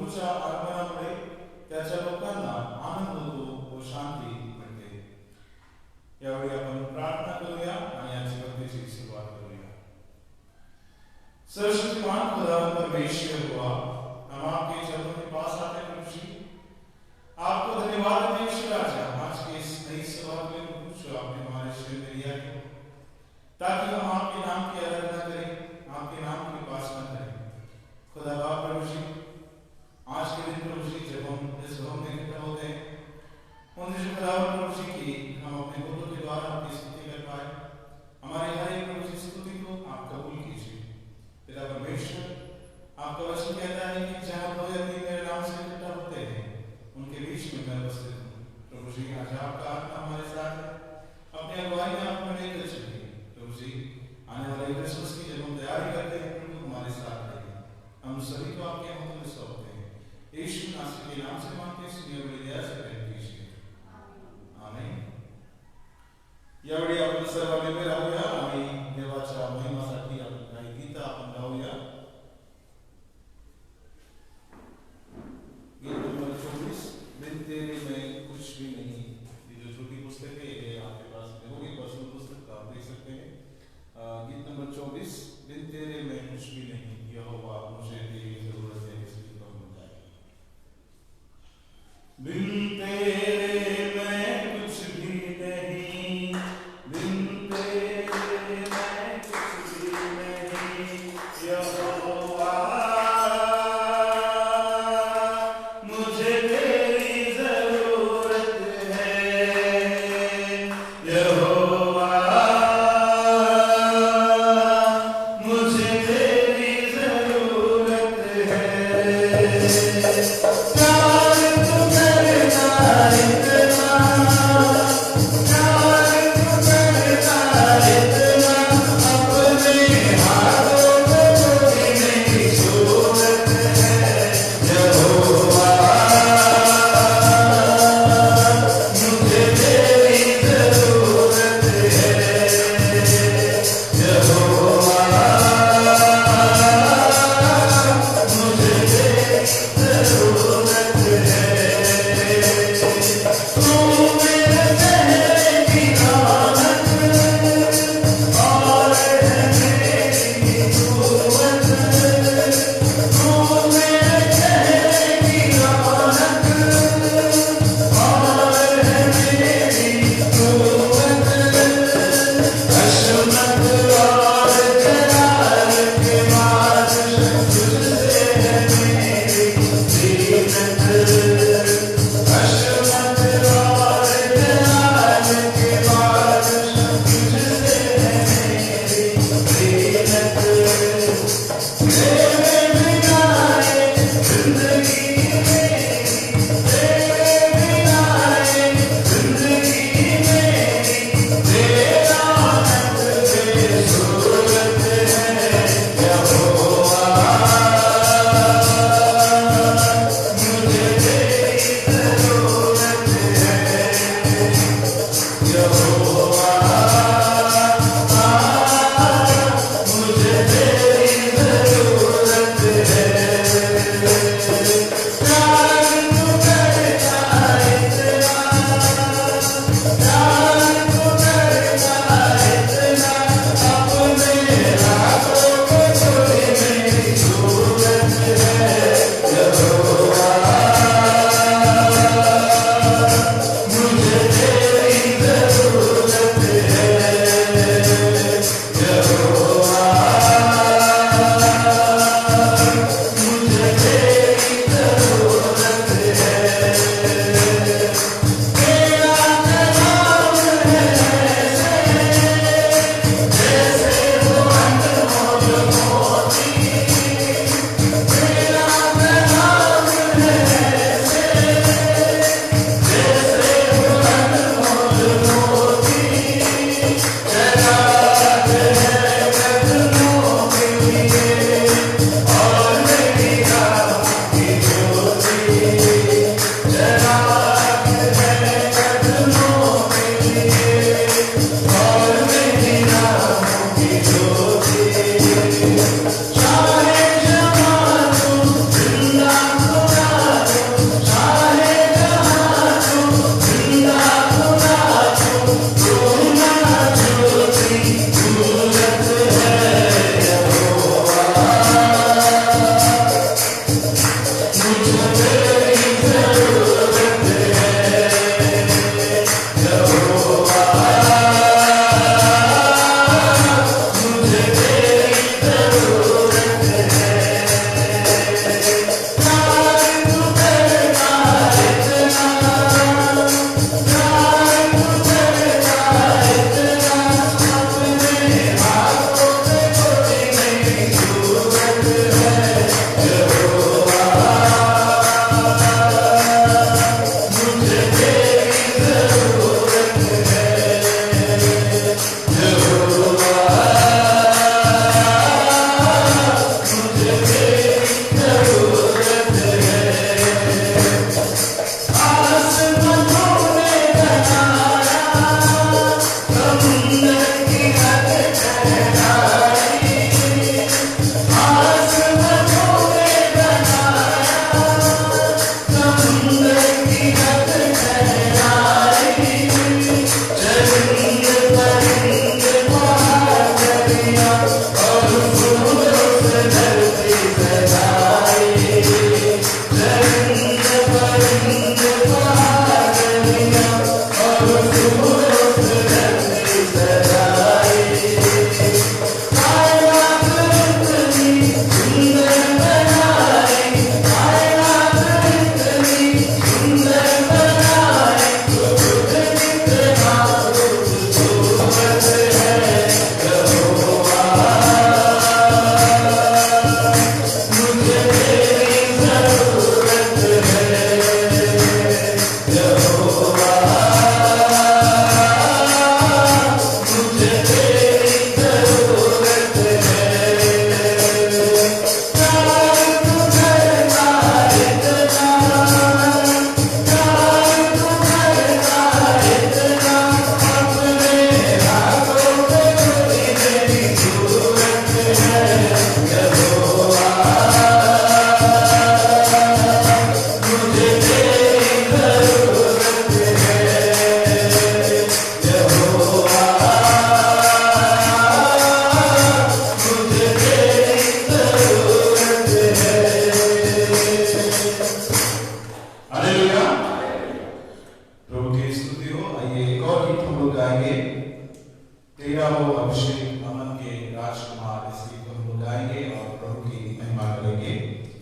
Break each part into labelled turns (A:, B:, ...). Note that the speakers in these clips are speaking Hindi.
A: प्रभूच्या आगमनामुळे त्याच्या लोकांना आनंद होतो व शांती मिळते. यावेळी आपण प्रार्थना करूया आणि आजच्या भक्तीची सुरुवात करूया. सर्वशक्तिमान खुदा परमेश्वर हुआ, हम आपके चरणों के पास आते हैं प्रभु जी. आपको धन्यवाद दें राजा, आज के इस नई सभा के लिए जो आपने हमारे शरीर में लिया है, ताकि हम आपके नाम की आराधना करें, आपके नाम की उपासना करें. खुदा बाप प्रभु जी, आज के दिन प्रभु जी जब हम इस भवन में इकट्ठा होते हैं, उन दिन खुदा प्रभु जी की हम अपने बोलों के द्वारा आपकी स्तुति कर पाए. हमारे हर एक प्रभु जी स्तुति को आप कबूल कीजिए. पिता परमेश्वर, आपका वचन कहता है कि जहाँ दो या तीन मेरे नाम से इकट्ठा होते हैं, उनके बीच में मैं उपस्थित हूँ. प्रभु जी, आज आपका आत्मा हमारे साथ है. अपनी अगुवाई में आप हमें लेकर चलिए. प्रभु जी, आने वाले क्रिसमस की जब हम तैयारी करते हैं, प्रभु हमारे साथ रहिए. हम सभी को आपके हाथों में सौंपते हैं. यीशु नासरी के नाम से मांगते हैं, सुनिए बड़ी दया से ग्रहण कीजिए. आमीन. यावेळी आपण सर्वांनी राहूया आणि देवाच्या महिमासाठी आपण काही गीतं आपण गाऊया. गीत नंबर 24, बिन तेरे मैं कुछ भी नहीं. ये जो छोटी पुस्तक है ये आपके पास में होगी, पर्सनल पुस्तक आप देख सकते हैं. गीत नंबर 24, बिन तेरे मैं कुछ भी नहीं, यहोवा मुझे तेरी जरूरत है. इस गीत को हम गाएंगे. बिन तेरे मैं कुछ भी नहीं, बिन तेरे मैं कुछ भी नहीं, यहोवा मुझे तेरी जरूरत है. यहोवा मुझे तेरी जरूरत है. प्यार तो करना इतना, प्यार तो करना इतना, अपने हाथों में मेरी सूरत है. यहोवा मुझे तेरी जरूरत है. यहोवा मुझे तेरी जरूरत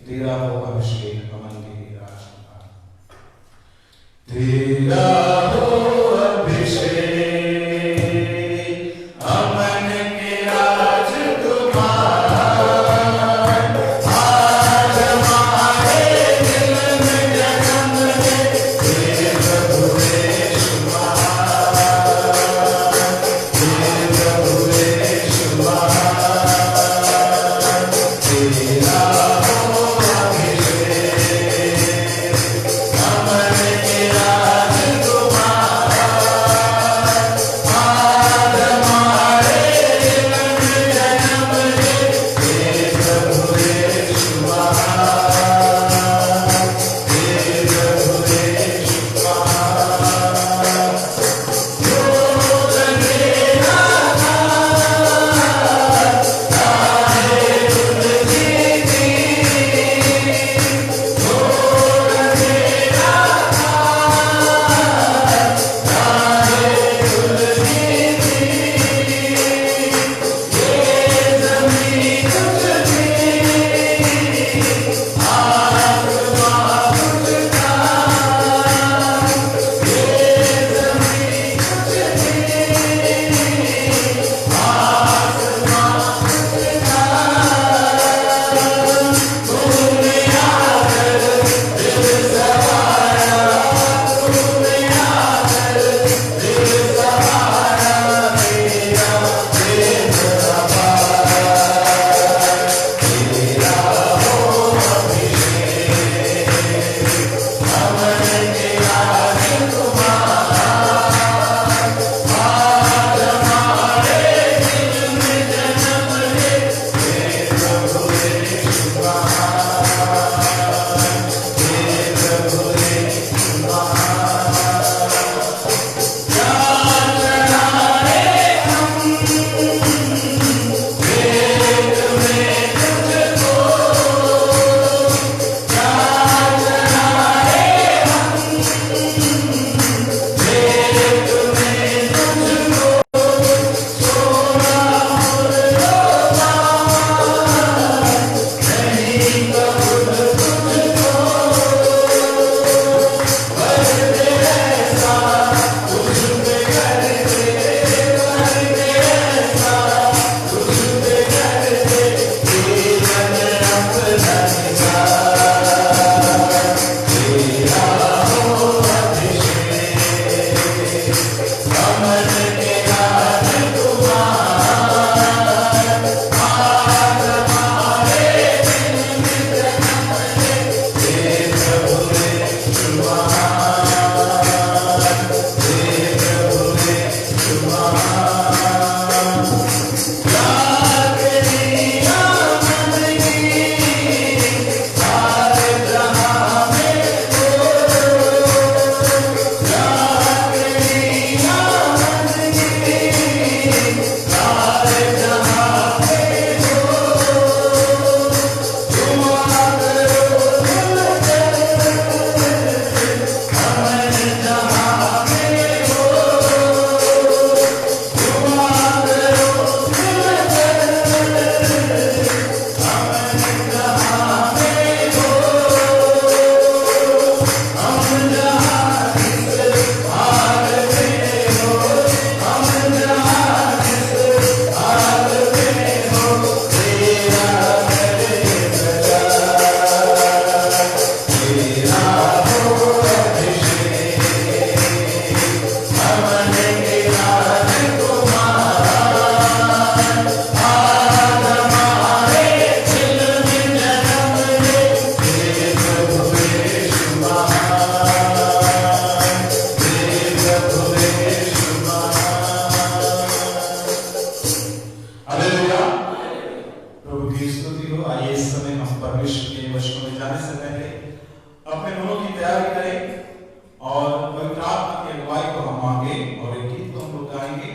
A: तेरा हो अभिषेक अमन के राजकुमार, तेरा हो अभिषेक अमन के राजकुमार, आज हमारे दिल में जन्म ले हे प्रभु यीशु महान, हे प्रभु यीशु महान, तेरा हो अभिषेक अमन के राजकुमार, आज हमारे दिल में जन्म ले हे प्रभु यीशु महान, हे प्रभु यीशु महान। क्रोध मेरा काहे तुझी थी, क्रोध मेरा काहे तुझी थी, ये ज़मीं तुझी, आसमां तुझका, ये ज़मीं तुझी, आसमां तुझका, तूने आकर दिल सवारा, तूने आकर दिल सवारा, मेरा प्रेम अपार, तेरा हो अभिषेक अमन के राजकुमार, आज हमारे दिल में जन्म ले हे प्रभु यीशु महान, हे प्रभु यीशु महान। क्या चढ़ाए हम वेद में तुझको, क्या चढ़ाए हम वेद में तुझको, सोना मुर्दा नहीं कबूल तुझको, वर्दे ऐसा तुझ पे करते, वर्दे ऐसा तुझ पे करते, जीवन अपना निसार, तेरा हो अभिषेक अमन के राजकुमार, आज हमारे दिल में जन्म ले हे प्रभु यीशु महान, हे प्रभु यीशु महान। याद तेरी आमद की सारे जहां में बोलो, याद तेरी आमद की सारे जहां में बोलो, दुआ करो अमन जहां में हो, दुआ करो अमन जहां में हो, हम जहां जिस हाल में हो, हम जहां जिस हाल में हो, तेरा करे प्रचार, तेरा हो अभिषेक अमन के राजकुमार, आज हमारे दिल में जन्म ले हे प्रभु यीशु महान, हे प्रभु यीशु महान। हालेलुया, प्रभु की स्तुति हो। आइए इस समय हम परमेश्वर के वचनों में जाने से पहले अपने मनों की तैयारी करें और पवित्र आत्मा की अगुवाई को हम मांगे और एक गीत को हम लोग गाएंगे,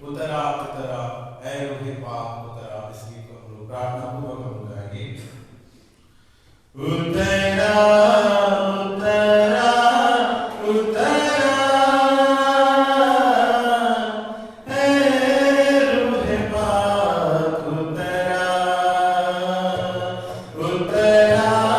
A: उतरा उतरा ऐ रूहे पाक उतरा। इस गीत को हम लोग प्रार्थना पूर्वक हम लोग गाएंगे। उतरा उतरा उतरा ऐ रूहे पाक उतरा, उतरा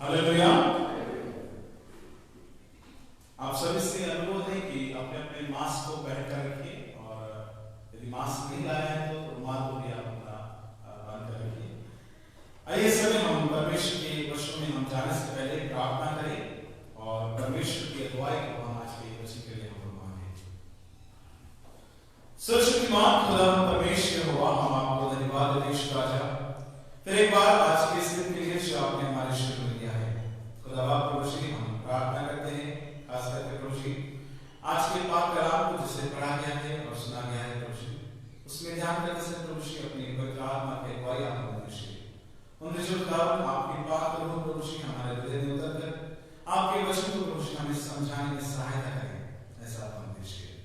A: हालेलुया। आप सभी से अनुरोध है कि अपने अपने मास्क को को पहनकर रखिए और यदि मास्क नहीं लाए हैं तो रुमाल को भी आप अपना बांध कर रखिए। आइए सभी हम परमेश्वर के वचन में हम जाने से पहले प्रार्थना करें और परमेश्वर की अगुवाई को हम आज के वचन के लिए हम मांगे। सर्वशक्तिमान खुदा परमेश्वर हुआ, हम आपको धन्यवाद देते हैं राजा, फिर एक बार आज के इस दिन के लिए जो आपने हमारे शुरू में दिया है। खुदा प्रभु जी हम प्रार्थना करते हैं खास करके प्रभु जी आज के पाक कलाम को जिसे पढ़ा गया है और सुना गया है प्रभु जी, उसमें ध्यान करने से प्रभु जी अपनी पवित्र आत्मा के अगुवाई आप उनके जो कारण आपकी बात करो प्रभु जी हमारे हृदय में उतर कर आपके वचन को प्रभु जी हमें समझाने में सहायता करें, ऐसा आप उद्देश्य है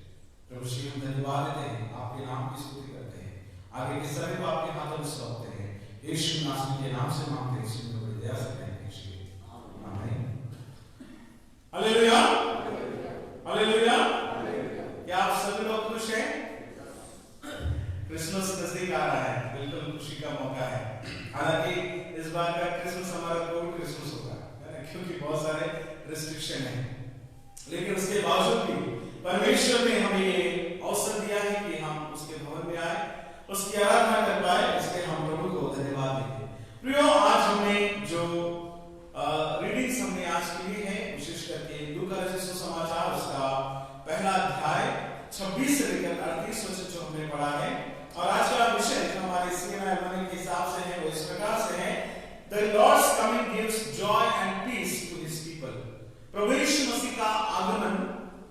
A: प्रभु जी। हम धन्यवाद देते हैं, आपके नाम की स्तुति करते हैं, आगे के सभी को आपके हाथों में सौंपते हैं। यीशु नासरी के नाम से मांगते हैं, यीशु की दया से कहें आमीन। Hallelujah hallelujah. क्या आप सभी लोग खुश हैं? क्रिसमस नजदीक आ रहा है, बिल्कुल खुशी का मौका है। हालांकि इस बार का क्रिसमस हमारा कोविड क्रिसमस होगा क्योंकि बहुत सारे रिस्ट्रिक्शन है, लेकिन उसके बावजूद भी परमेश्वर ने हमें ये अवसर दिया है कि हम उसके भवन में आए, उसकी आराधना कर पाए, इसलिए हम प्रभु को धन्यवाद देंगे। प्रियो, आज हमने जो रीडिंग्स हमने आज की ली है, विशेष करके लूका रचित सुसमाचार उसका पहला अध्याय 26 से लेकर 38 वचन जो हमने पढ़ा है, और आज का विषय जो हमारे सीएमआई के हिसाब से है वो इस प्रकार से है, The Lord's coming gives joy and peace to His people। प्रभु यीशु मसीह का आगमन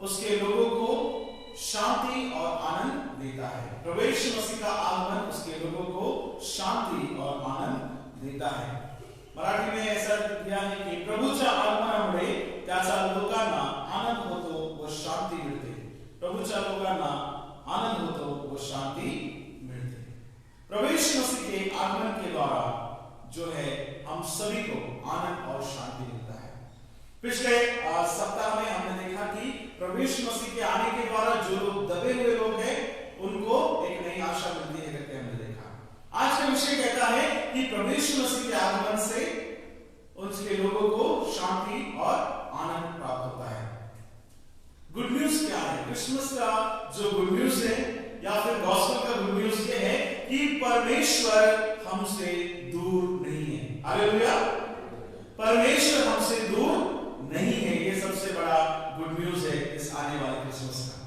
A: उसके लोगों को शांति और आनंद देता है। प्रभु यीशु मसीह का आगमन उसके लोगों को शांति और आनंद देता है। मराठी में ऐसा दिया है की प्रभूच्या आगमनामुळे त्याचा लोकांना आनंद होतो व शांती मिळते। प्रभूच्या लोकांना आनंद होतो व शांती मिलते। प्रभु यीशु मसीह के आगमन के द्वारा जो है हम सभी को आनंद और शांति मिलता है। पिछले सप्ताह में हमने देखा कि प्रभु यीशु मसीह के आने के द्वारा जो लोग दबे हुए लोग हैं उनको एक नई आशा मिलती है करके हमने देखा। आज का विषय कहता है कि प्रभु यीशु मसीह के आगमन से उसके लोगों को शांति और आनंद प्राप्त होता है। गुड न्यूज क्या है? क्रिसमस का जो गुड न्यूज है या फिर गॉस्पेल का गुड न्यूज ये है कि परमेश्वर हमसे दूर नहीं है। हालेलुया। परमेश्वर हमसे दूर नहीं है, ये सबसे बड़ा गुड न्यूज है इस आने वाले क्रिसमस का।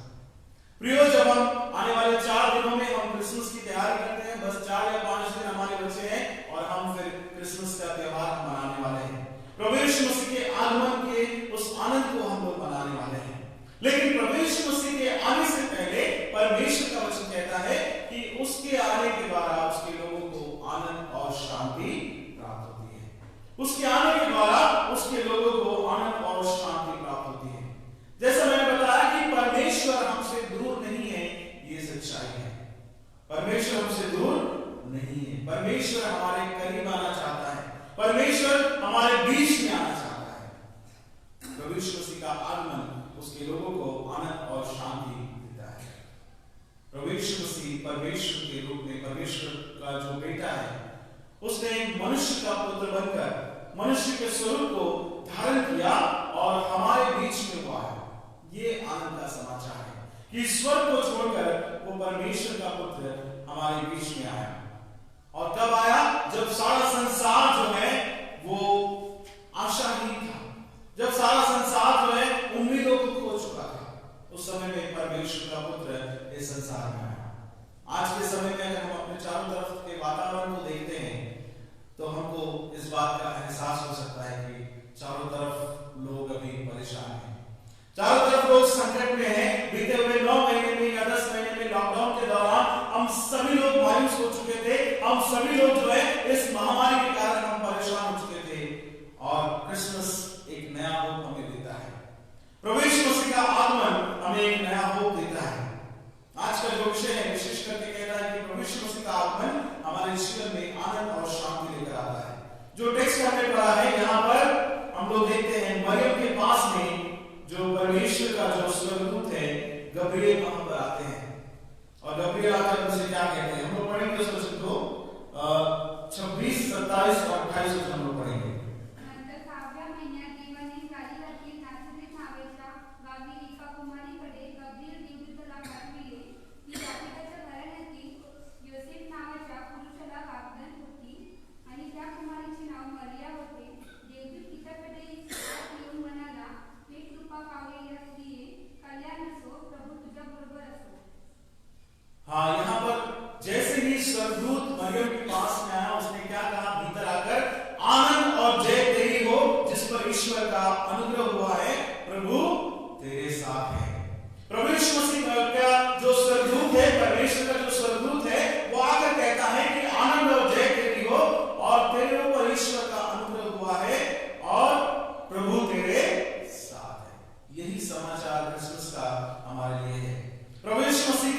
A: प्रियो, जब हम आने वाले 4 दिनों में हम क्रिसमस की तैयारी करते हैं, बस 4 या 5 दिन हमारे बचे हैं और हम फिर क्रिसमस का त्योहार मनाने वाले हैं। प्रभु यीशु मसीह के आगमन के उस आनंद को हम लोग मनाने वाले हैं। लेकिन प्रभु यीशु मसीह के आने से पहले परमेश्वर का वचन कहता है कि उसके आने के द्वारा उसके लोगों को आनंद और शांति प्राप्त होती है। उसके आने के द्वारा उसके लोगों को आनंद और शांति प्राप्त होती है। जैसा मैंने बताया कि परमेश्वर हमसे दूर नहीं है, ये सच्चाई है। परमेश्वर हमसे दूर नहीं है, परमेश्वर हमारे करीब आना चाहता है, परमेश्वर हमारे बीच में आना चाहता है। प्रभु यीशु मसीह का आगमन उसके लोगों को आनंद और शांति देता है। प्रभु यीशु मसीह परमेश्वर के रूप में, परमेश्वर का जो बेटा है, उसने मनुष्य का पुत्र बनकर मनुष्य के स्वरूप को धारण किया और हमारे बीच में हुआ है। ये आनंद का समाचार है कि स्वर्ग को छोड़कर वो परमेश्वर का पुत्र हमारे बीच में आया। और कब आया? जब सारा संसार जो है वो आशाहीन था, जब सारा संसार जो है उम्मीदों को खो चुका था, उस समय में परमेश्वर का पुत्र इस संसार में आया। आज के समय में अगर हम अपने चारों तरफ के वातावरण को देखते हैं तो हमको इस बात का एहसास हो सकता है कि चारों तरफ लोग अभी परेशान हैं, चारों तरफ लोग संकट में हैं। बीते हुए 9 महीने में या 10 महीने में लॉकडाउन के दौरान हम सभी लोग मायूस हो चुके थे, हम सभी लोग जो है इस महामारी के कारण हम परेशान हो चुके थे। और क्रिसमस एक नया होप हमें देता है, प्रभु यीशु मसीह का आगमन हमें एक नया होप देता है। आज का जो विषय है विशेष करके कहता है कि प्रभु यीशु मसीह का आगमन हमारे जीवन में आनंद और शांति लेकर आता है। जो टेक्स्ट हमने पढ़ा है यहाँ पर हम लोग देखते हैं मरियम के पास में जो परमेश्वर का जो स्वर्गदूत है गब्रिएल वहां पर आते हैं और गब्रिएल आकर उनसे क्या कहते हैं? हम लोग पढ़ेंगे उस वचन को 26, 27 और 28 वचन हम लोग पढ़ेंगे।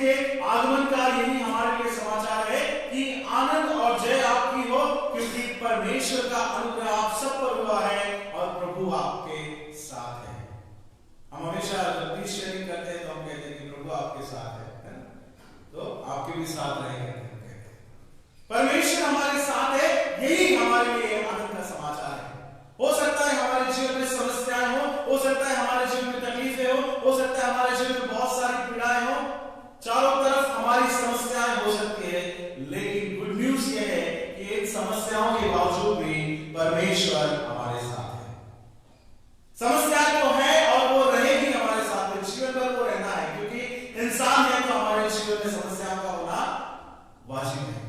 A: के आगमन का यही हमारे लिए समाचार है कि आनंद और जय आपकी हो, क्योंकि परमेश्वर का अनुग्रह आप सब पर हुआ है और प्रभु आपके साथ है। हम हमेशा जब भी शेयरिंग करते हैं तो हम कहते हैं कि प्रभु आपके साथ है ना? तो आपके भी साथ रहेंगे। परमेश्वर हमारे साथ है, यही हमारे लिए आनंद का समाचार है। हो सकता है हमारे जीवन में समस्याएं हो सकता है हमारे जीवन में तकलीफें हो सकता है हमारे जीवन में बहुत सारी पीड़ाएं हो, चारों तरफ हमारी समस्याएं हो सकती है, लेकिन गुड न्यूज ये है कि इन समस्याओं के बावजूद भी परमेश्वर हमारे साथ है। समस्याएं तो है और वो रहेगी हमारे साथ में, जीवन भर वो रहना है, क्योंकि इंसान है तो हमारे जीवन में समस्याओं का होना वाजिब है।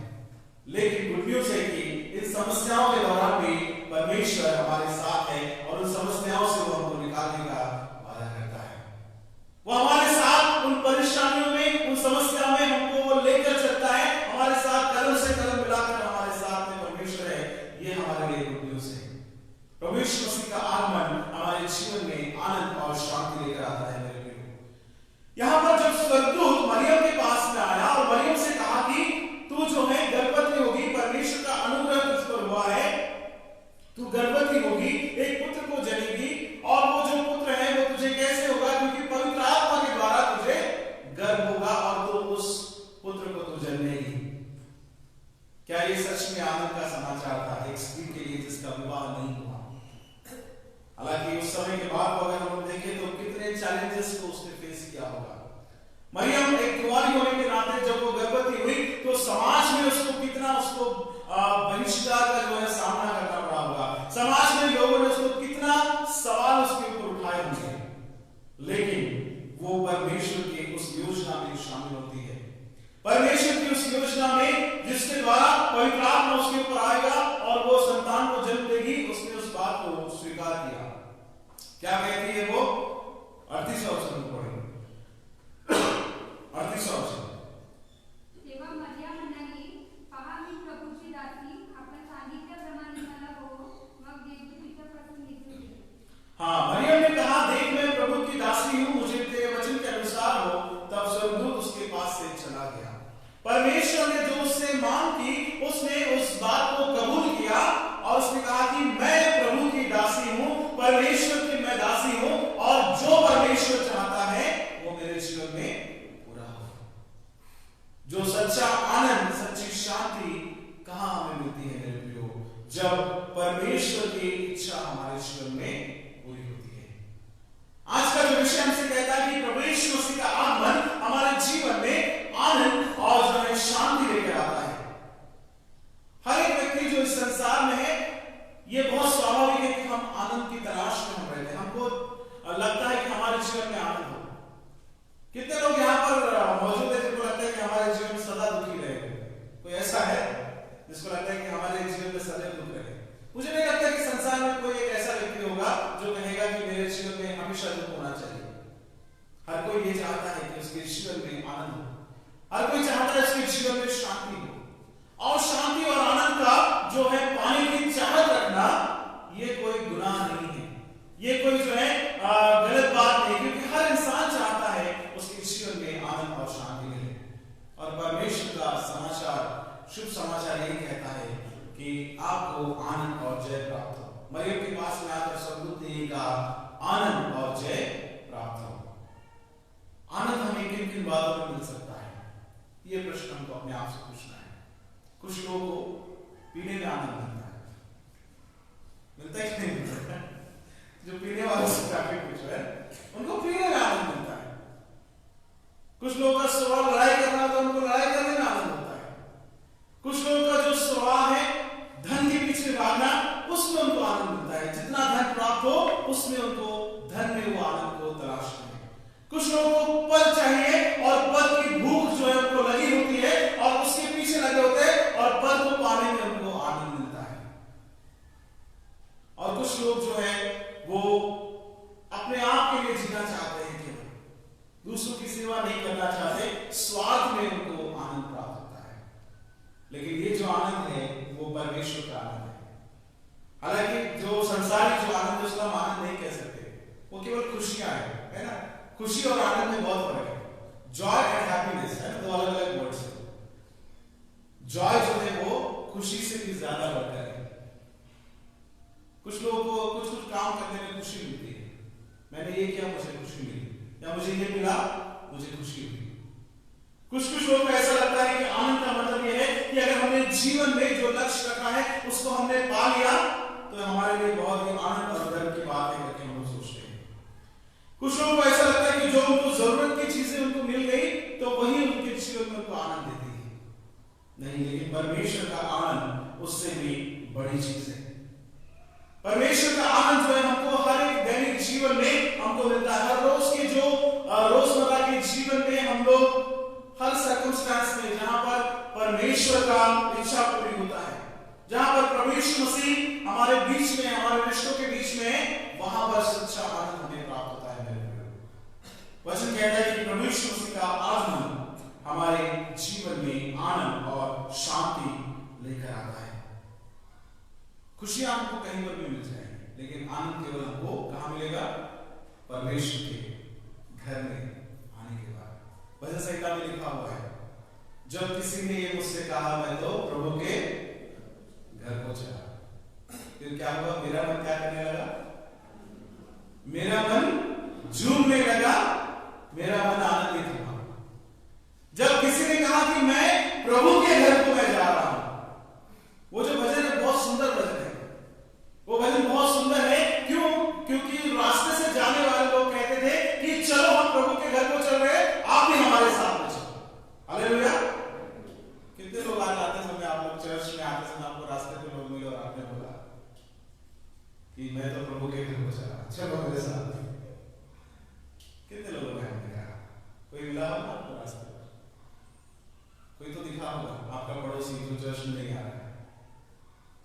A: लेकिन गुड न्यूज है कि इन समस्याओं के दौरान भी परमेश्वर हमारे साथ है और उन समस्याओं से वो हमको निकालने का वादा करता है। वो हमारे साथ उन परेशानियों में, उन समस्याओं में हमको वो लेकर चलता है, हमारे साथ कदम से कदम मिलाकर हमारे साथ में परमेश्वर है। ये हमारे लिए गुड न्यूज है। प्रभु यीशु मसीह का आगमन हमारे जीवन में आनंद और शांति लेकर आता है। मेरे प्रिय, यहाँ पर जब स्वर्गदूत मरियम के पास में आया और मरियम से कहा कि तू जो है गर्भवती होगी, परमेश्वर का अनुग्रह तुझ पर हुआ है, तू गर्भवती होगी, एक पुत्र को जनेगी और वो जो पुत्र है वो तुझे कैसे होगा, क्योंकि पवित्र आत्मा के द्वारा तुझे गर्भ होगा और तू उस पुत्र को तू जन्मेगी। क्या ये सच में आनंद का समाचार था एक स्त्री के लिए जिसका विवाह नहीं हुआ? हालांकि उस समय के बाद को अगर हम देखें तो कितने चैलेंजेस को उसने फेस किया होगा। मरियम एक कुंवारी होने के नाते जब वो गर्भवती हुई तो समाज में उसको कितना बहिष्कार का जो है सामना करना पड़ा होगा। समाज में लोगों ने उसको कितना सवाल उसके ऊपर उठाए होंगे, लेकिन वो परमेश्वर की उस योजना में शामिल होती है। परमेश्वर की उस योजना में जिसके द्वारा पवित्र आत्मा उसके ऊपर आएगा और वो संतान को जन्म देगी, उसने उस बात को स्वीकार किया। क्या कहती है वो? 38वां वचन में पढ़ेंगे। 38वां वचन। हाँ, मरियम ने कहा, देख मैं प्रभु की दासी हूं, मुझे तेरे वचन के अनुसार हो। तब स्वर्गदूत उसके पास से चला गया। परमेश्वर ने जो उससे मांग की, उसने उस बात को कबूल किया और उसने कहा कि मैं प्रभु की दासी हूं, परमेश्वर की मैं दासी हूं और जो परमेश्वर चाहता है वो मेरे जीवन में पूरा हो। जो सच्चा आनंद, सच्ची शांति कहां हमें मिलती है मेरे प्रियो? जब परमेश्वर की इच्छा हमारे जीवन में पूरी होती है। आज का जो विषय हमसे कहता है कि प्रभु यीशु मसीह का आगमन हमारे जीवन में आनंद और जो है शांति लेकर आता है। हर एक व्यक्ति जो इस संसार में है, ये बहुत स्वाभाविक है कि हम आनंद की तलाश में हम रहते हैं। हमको लगता है कि हमारे जीवन में आनंद हो। कितने लोग यहाँ पर मौजूद है जिनको लगता है कि हमारे जीवन में सदा दुखी रहे? कोई ऐसा है जिसको लगता है कि हमारे जीवन में सदैव दुख रहे? मुझे नहीं लगता कि संसार में कोई एक ऐसा व्यक्ति होगा जो कहेगा कि मेरे जीवन में हमेशा दुख होना चाहिए। हर कोई ये चाहता है कि उसके जीवन में आनंद हो, हर कोई चाहता है उसके जीवन में शांति हो। और शांति और आनंद का जो है पाने की चाहत रखना, ये कोई गुनाह नहीं है, ये कोई जो है गलत बात नहीं, क्योंकि हर इंसान चाहता है उसके जीवन में आनंद और शांति मिले। और परमेश्वर का समाचार, शुभ समाचार यही कहता है कि आपको आनंद और जय प्राप्त हो। मरियम के पास में आकर स्वर्गदूत ने कहा, आनंद और जय प्राप्त हो। आनंद हमें किन किन बातों में मिल सकता है? ये प्रश्न हमको अपने आप से पूछना है। कुछ लोगों को पीने में आनंद मिलता है, मिलता है कि नहीं मिलता है? जो पीने वाले से काफी कुछ है, उनको पीने में आनंद मिलता है। कुछ लोगों का स्वभाव लड़ाई करना, तो उनको लड़ाई करने में आनंद होता है। कुछ लोगों का जो स्वभाव है धन के पीछे भागना, उसमें उनको आनंद मिलता है। जितना धन प्राप्त हो उसमें उनको धन में वो आनंद को तलाशते हैं। कुछ लोगों को पद चाहिए और पद की भूख जो है उनको लगी होती है और उसके पीछे लगे होते हैं और पद को पाने में उनको आनंद मिलता है। और कुछ लोग जो है वो अपने आप के लिए जीना चाहते हैं, केवल दूसरों की सेवा नहीं करना चाहते, स्वार्थ में उनको आनंद प्राप्त होता है। लेकिन ये जो आनंद है वो परमेश्वर का आनंद है। हालांकि जो संसारी जो आनंद है उसका हम आनंद नहीं कह सकते, वो केवल खुशियां है ना? खुशी और आनंद में बहुत फर्क है। जॉय एंड हैप्पीनेस है ज्यादा बढ़कर है। कुछ लोगों को कुछ कुछ काम करने में खुशी मिलती है, मैंने ये किया मुझे खुशी मिली, या मुझे ये मिला मुझे खुशी हुई। कुछ कुछ लोगों को ऐसा लगता है कि आनंद का मतलब ये है कि अगर हमने जीवन में जो लक्ष्य रखा है उसको हमने पा लिया तो हमारे लिए बहुत ही आनंद और गर्व की बात है करके हम लोग सोचते हैं। कुछ लोगों को ऐसा लगता है कि जो उनको जरूरत की चीजें उनको मिल गई तो वही उनके जीवन में उनको आनंद देती है। नहीं, लेकिन परमेश्वर का आनंद उससे भी बड़ी चीज है। परमेश्वर का आनंद जो है हमको हर एक दैनिक जीवन में हमको मिलता है। हर रोज के जो रोजमर्रा के जीवन में हम लोग हर सर्कमस्टेंस में जहां पर परमेश्वर का इच्छा पूरी होता है, जहां पर परमेश्वर मसीह हमारे बीच में, हमारे रिश्तों के बीच में, वहां पर सच्चा आनंद हमें प्राप्त होता है। मेरे वचन कहता है कि परमेश्वर मसीह का आगमन हमारे जीवन में आनंद और शांति लेकर आता है। खुशियां हमको कहीं पर भी मिल जाएंगी, लेकिन आनंद केवल हमको कहां मिलेगा? परमेश्वर के घर में आने के बाद। भजन संहिता में लिखा हुआ है, जब किसी ने ये मुझसे कहा मैं तो प्रभु के घर को चला, फिर क्या हुआ? मेरा मन क्या करने लगा? मेरा मन झूमने लगा, मेरा मन आनंदित हुआ। जब किसी ने कहा कि मैं प्रभु के घर को मैं जा रहा हूं, वो जो भजन है बहुत सुंदर भजन है, वो भजन बहुत सुंदर है। क्यों? क्योंकि रास्ते से जाने वाले लोग कहते थे कि चलो हम प्रभु के घर को चल रहे हैं, आप भी हमारे साथ में चलो। हालेलुया। कितने लोग आज आते समय, आप लोग चर्च में आते समय आपको रास्ते पे लोग मिले और आपने बोला कि मैं तो प्रभु के घर को चला, चलो मेरे साथ। कितने लोगों ने हमने कहा? कोई मिला होगा आपको रास्ते पर? कोई तो दिखा होगा आपका पड़ोसी जो चर्च में नहीं आ रहा है,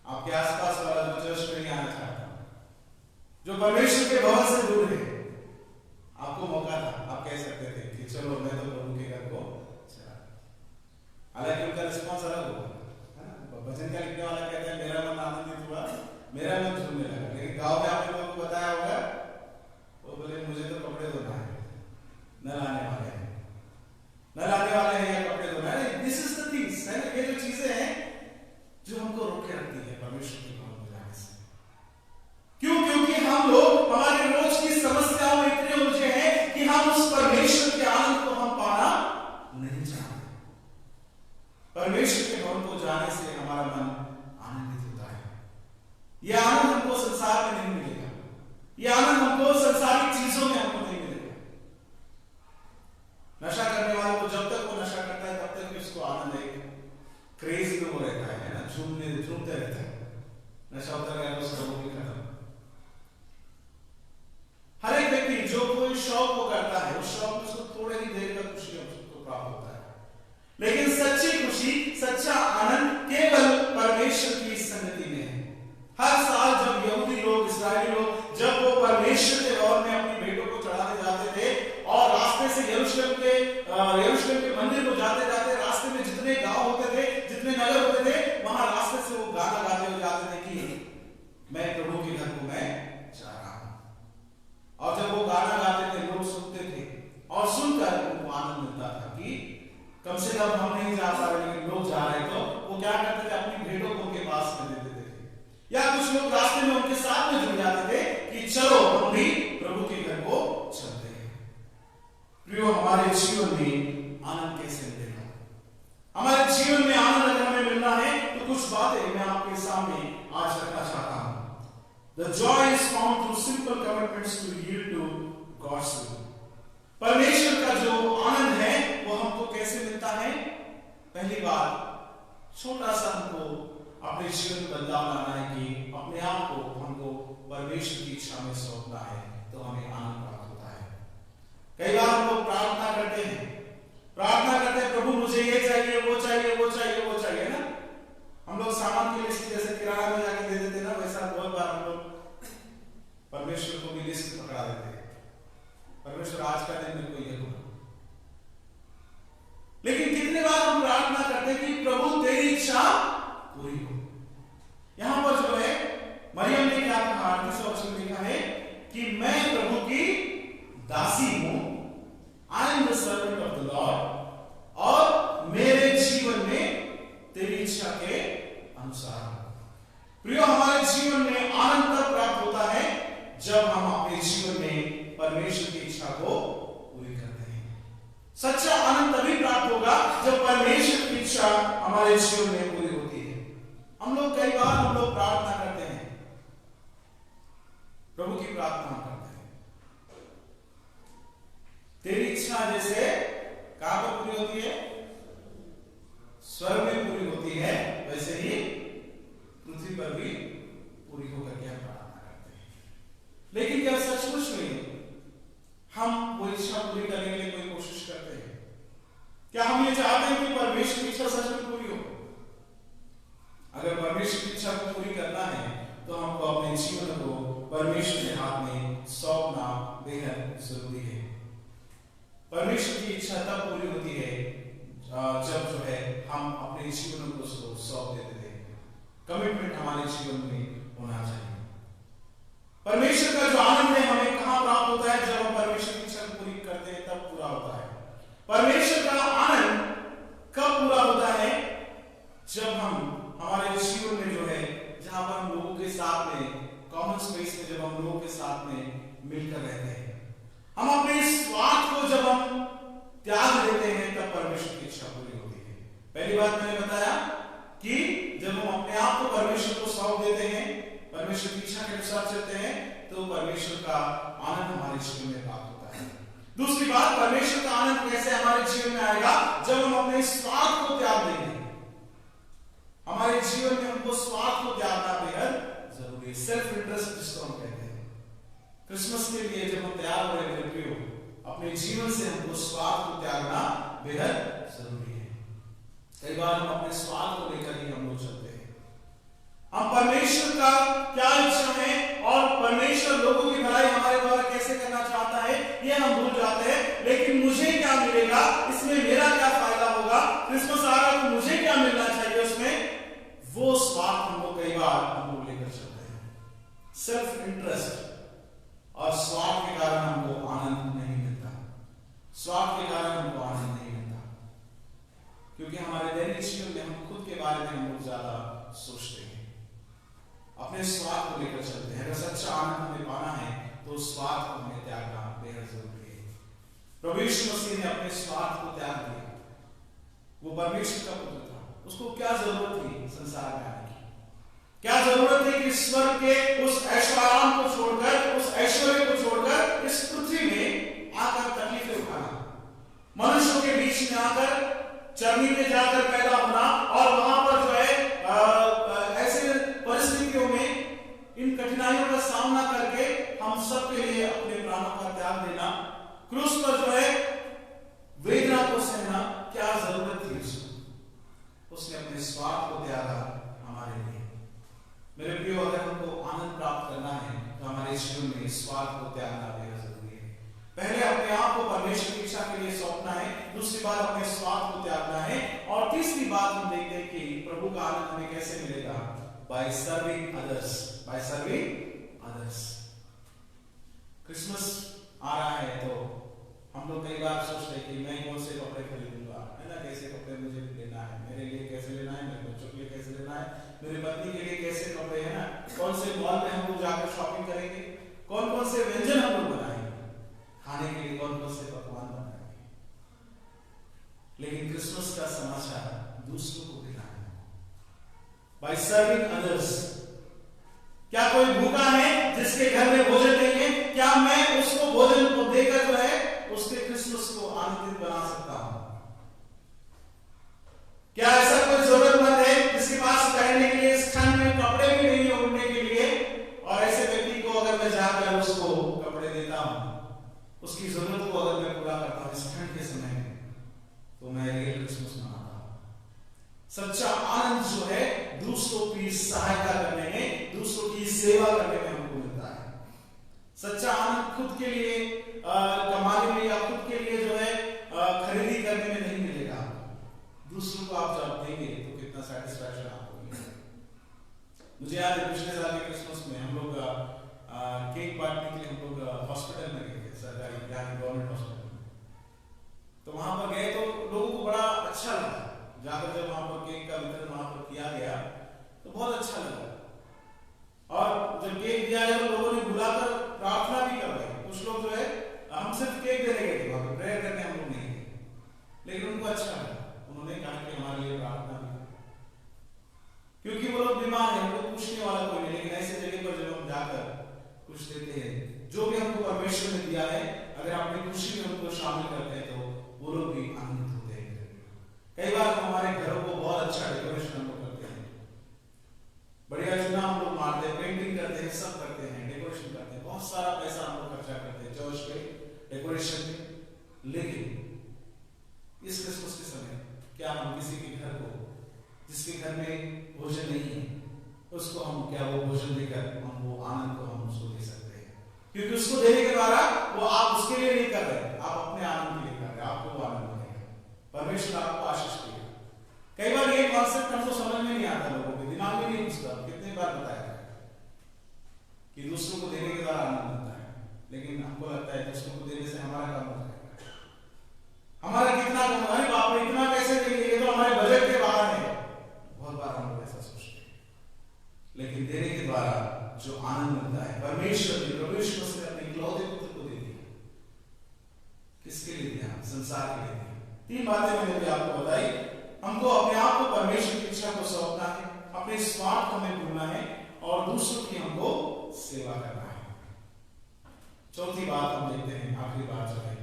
A: आपके आसपास वाला जो चर्च में नहीं आना चाहता, जो परमेश्वर के भवन से दूर है। आपको मौका था, आप कह सकते थे कि चलो मैं तो प्रभु के घर को चला। हालांकि उनका रिस्पॉन्स अलग होगा, है ना? भजन का लिखने वाला कहता है मेरा मन आनंदित हुआ, मेरा मन झूमने लगा। लेकिन गांव में आपने लोगों को बताया होगा, वो बोले मुझे तो कपड़े धोना है, नल आने वाले हैं, नल आने वाले हैं या कपड़े धोना है। दिस इज द थिंग्स, है ना? ये जो चीजें हैं जो हमको रोके रखती है परमेश्वर के भवन में जाने से। क्यों? क्योंकि हम लोग हमारे रोज की समस्याओं में इतने उलझे हैं कि हम उस परमेश्वर के आनंद को हम पाना नहीं चाहते। परमेश्वर के भवन को जाने से हमारा मन आनंदित होता है। यह आनंद हमको संसार में नहीं मिलेगा, यह आनंद हमको संसारिक चीजों में हमको नहीं मिलेगा। नशा करने वाले को जब तक वो नशा करता है तब तक उसको आनंद है, क्रेज में वो रहता है ना, झूमते रहता है। नशा उतर गया तो उसका वो भी खत्म। हर एक व्यक्ति जो कोई शौक वो करता है, उस शौक में उसको थोड़ी ही देर का खुशी उसको प्राप्त होता है, लेकिन सच्ची खुशी, सच्चा आनंद केवल परमेश्वर की संगति में है। हर साल जब यहूदी लोग, इस्राएली लोग, जब वो परमेश्वर के भवन में अपनी भेंटों को चढ़ाने जाते थे और रास्ते से यरूशलेम के मंदिर को जाते जाते रास्ते में जितने गांव होते थे, जितने नगर होते थे, वहां रास्ते से वो गाना गाते हुए जाते थे कि मैं प्रभु के घर को मैं जा रहा हूं। और जब वो गाना गाते थे लोग सुनते थे और सुनकर उनको आनंद मिलता था कि कम से कम हम नहीं जा पा रहे लेकिन लोग जा रहे। तो वो क्या करते थे? अपनी भेंटों को उनके पास में दे देते थे, या कुछ लोग रास्ते में उनके साथ में जुड़ जाते थे कि चलो हम भी प्रभु के घर को चलते हैं। प्रियो, हमारे जीवन में आनंद कैसे मिलेगा? हमारे जीवन में आनंद अगर हमें मिलना है तो कुछ बातें मैं आपके सामने आज रखना चाहता हूं। The joy is found through simple commitments to yield to God's will. परमेश्वर का जो आनंद है वो हमको कैसे मिलता है? पहली बात, छोटा सा हमको अपने जीवन में बदलाव लाना है कि अपने आप को हमको परमेश्वर की इच्छा में सौंपना है, तो हमें आनंद प्राप्त होता है। कई बार हम लोग प्रार्थना करते हैं प्रभु मुझे ये चाहिए, वो चाहिए, वो चाहिए, वो चाहिए ना। हम लोग सामान की लिस्ट जैसे किराना में जाके दे देते ना, वैसा बहुत बार हम लोग परमेश्वर को भी लिस्ट पकड़ा देते हैं, परमेश्वर आज का दिन मेरे को ये होगा। लेकिन कितने बार हम प्रार्थना करते हैं कि प्रभु तेरी इच्छा पूरी हो। यहां पर जो है मरियम ने क्या कहा? 38वां वचन में लिखा है कि मैं प्रभु की दासी हूं, I am the servant of the Lord, प्रियो, हमारे जीवन में आनंद तब प्राप्त होता है जब हम अपने जीवन में परमेश्वर की इच्छा को पूरी करते हैं। सच्चा आनंद तभी प्राप्त होगा जब परमेश्वर की इच्छा हमारे जीवन में पूरी होती है। हम लोग कई बार प्रार्थना करते हैं, प्रभु की प्रार्थना करते हैं, तेरी इच्छा जैसे कहां पर पूरी होती है? स्वर्ग में पूरी होती है, वैसे ही पृथ्वी पर भी पूरी होकर के हम प्रार्थना करते हैं। लेकिन क्या सचमुच में हम वो इच्छा पूरी करने के लिए कोई कोशिश करते हैं? क्या हम ये चाहते हैं कि परमेश्वर की इच्छा सच में पूरी हो? अगर परमेश्वर की इच्छा को पूरी करना है तो हमको अपने जीवन को परमेश्वर के हाथ में सौंपना बेहद जरूरी है। परमेश्वर की इच्छा तब पूरी होती है जब जो है हम अपने जीवन को उसको सौंप देते हैं। कमिटमेंट हमारे जीवन में होना चाहिए। परमेश्वर का जो आनंद है हमें कहां प्राप्त होता है? जब हम परमेश्वर की इच्छा को पूरी करते हैं तब पूरा होता है। परमेश्वर का आनंद कब पूरा होता है? जब हम हमारे जीवन में जो है, जहां पर हम लोगों के साथ में कॉमन स्पेस में, जब हम लोगों के साथ में मिलकर रहते हैं, हम अपने स्वार्थ को जब हम त्याग देते हैं, तब परमेश्वर की इच्छा पूरी होती है। पहली बात मैंने बताया कि जब हम अपने आप को परमेश्वर को सौंप देते हैं, परमेश्वर की इच्छा के अनुसार चलते हैं, तो परमेश्वर का आनंद हमारे जीवन में प्राप्त होता है। दूसरी बात, परमेश्वर का आनंद कैसे हमारे जीवन में आएगा? जब हम अपने स्वार्थ को त्याग देंगे। हमारे जीवन में हमको स्वार्थ को त्यागना बेहद जरूरी है। सेल्फ इंटरेस्ट जिसको हम कहते हैं। क्रिसमस के लिए जब हम तैयार हो रहे हैं, अपने जीवन से हमको स्वार्थ को त्यागना बेहद जरूरी है। कई बार हम अपने स्वार्थ को लेकर ही हम लोग चलते हैं। हम परमेश्वर का क्या इच्छा है और परमेश्वर लोगों की भलाई हमारे द्वारा कैसे करना चाहता है, ये हम भूल जाते हैं। लेकिन मुझे क्या मिलेगा, इसमें मेरा क्या फायदा होगा, क्रिसमस आ रहा है तो मुझे क्या मिलना चाहिए उसमें, वो स्वार्थ हम लोग कई बार हम लोग लेकर चलते हैं। सेल्फ इंटरेस्ट और स्वार्थ के कारण हमको आनंद नहीं मिलता। स्वार्थ के कारण हमको आनंद नहीं मिलता, क्योंकि हमारे दैनिक जीवन में हम खुद के बारे में हम लोग ज्यादा सोचते हैं, अपने स्वार्थ को लेकर चलते हैं। अगर सच्चा आनंद हमें पाना है तो स्वार्थ को हमें त्यागना बेहद जरूरी है। प्रभु यीशु मसीह ने अपने स्वार्थ को त्याग दिया। वो परमेश्वर का पुत्र था, उसको क्या जरूरत थी संसार में आने की? क्या जरूरत थी कि स्वर्ग के उस ऐश्वर्य को छोड़कर, उस ऐश्वर्य को छोड़कर इस पृथ्वी में आकर तकलीफें उठाना, मनुष्यों के बीच में आकर चरनी में जाकर पैदा होना और वहां पर जो है ऐसे परिस्थितियों में इन कठिनाइयों का सामना करके हम सबके लिए अपने प्राणों का त्याग देना, क्रूस पर जो है वेदना को सहना, क्या जरूरत थी उसको? उसने अपने स्वार्थ को त्यागा हमारे लिए। मेरे प्रियो, अगर हमको आनंद प्राप्त करना है तो हमारे जीवन में स्वार्थ को त्यागना बेहद जरूरी है। पहले अपने आप को परमेश्वर की इच्छा के लिए सौंपना है, दूसरी बात अपने स्वार्थ को त्यागना है, और तीसरी बात हम देखते हैं कि प्रभु का आनंद हमें कैसे मिलेगा? By serving others. By serving others. Christmas आ रहा है तो हम लोग कई बार सोचते हैं कि मैं कौन से कपड़े खरीदूंगा, है ना, कैसे कपड़े मुझे लेना है, मेरे लिए कैसे लेना है, मेरे बच्चों के लिए कैसे लेना है, मेरी पत्नी के लिए कैसे कपड़े, है ना, कौन से मॉल में हम लोग जाकर शॉपिंग करेंगे, कौन कौन से व्यंजन हम लोग बनाएंगे, खाने के लिए कौन कौन से पकवान बनाएंगे। लेकिन क्रिसमस का समाचार दूसरों को दिलाना है। Bye serving others. क्या कोई भूखा है जिसके घर में भोजन नहीं है? क्या मैं उसको भोजन को देकर जो है उसके क्रिसमस को आनंदित बना सकता हूं? क्या ऐसा कोई जरूरतमंद है जिसके पास पहनने के लिए इस ठंड में कपड़े भी नहीं है उड़ने के लिए, और ऐसे व्यक्ति को अगर मैं जाकर उसको कपड़े देता हूं, उसकी जरूरत को अगर मैं पूरा करता हूं इस ठंड के समय में, तो मैं रियल क्रिसमस मनाता हूं। सच्चा आनंद जो है दूसरों की सहायता करने में, दूसरों की सेवा करने में हमको मिलता है। सच्चा आनंद खुद के लिए कमाने में या खुद के लिए जो है खरीदी करने में नहीं मिलेगा। दूसरों को आप जब देंगे तो कितना सेटिस्फैक्शन आपको मिलेगा। मुझे याद है पिछले साल के क्रिसमस में हम लोग केक बांटने के लिए हम लोग हॉस्पिटल में गए थे, सरकारी यहाँ गवर्नमेंट हॉस्पिटल में। तो वहां पर गए तो लोगों को बड़ा अच्छा लगा जाकर। जब वहां पर केक का वितरण वहां पर किया गया तो बहुत अच्छा लगा। अच्छा लगा, उन्होंने कहा कि हमारे लिए प्रार्थना भी, क्योंकि वो लोग बीमार हैं, उनको पूछने वाला कोई नहीं। लेकिन ऐसे जगह पर जब हम जाकर कुछ देते हैं, जो भी हमको परमेश्वर ने दिया है, अगर अपनी खुशी में उनको शामिल करते हैं तो वो लोग भी आनंदित होते हैं। कई बार हम हमारे घरों को बहुत अच्छा डेकोरेशन हम लोग करते हैं, बढ़िया चुना हम लोग मारते हैं, पेंटिंग करते हैं, सब करते हैं, डेकोरेशन करते हैं, बहुत सारा पैसा हम लोग खर्चा करते हैं चर्च पे डेकोरेशन में। लेकिन इस क्रिसमस के समय क्या हम किसी के घर को, जिसके घर में भोजन नहीं है, उसको हम क्या वो भोजन देकर हम वो आनंद को हम उसको दे सकते हैं? क्योंकि उसको देने के द्वारा वो आप उसके लिए नहीं कर रहे, आप अपने आनंद के लिए कर रहे हैं, आपको वो आनंद मिलेगा, परमेश्वर आपको आशीष देगा। कई बार ये कॉन्सेप्ट हमको समझ में नहीं आता, लोगों के दिमाग में नहीं घुसता। कितने बार बताया कि दूसरों को देने के द्वारा आनंद मिलता है, लेकिन हमको लगता है दूसरों को देने से हमारा काम हो जाएगा, हमारा कितना कम, अरे बाप रे इतना कैसे देंगे, ये तो हमारे बजट के बाहर है। बहुत बार हम लोग ऐसा सोचते हैं, लेकिन देने के द्वारा जो आनंद मिलता है, परमेश्वर ने परमेश्वर से अपने इकलौते पुत्र को दे दिया। किसके लिए दिया? संसार के लिए दिया। तीन बातें मैंने भी आपको बताई। हमको अपने आप को परमेश्वर की इच्छा को सौंपना है, अपने स्वार्थ को हमें भूलना है और दूसरों की हमको सेवा करना है। चौथी बात हम देखते हैं, आखिरी बात जो है,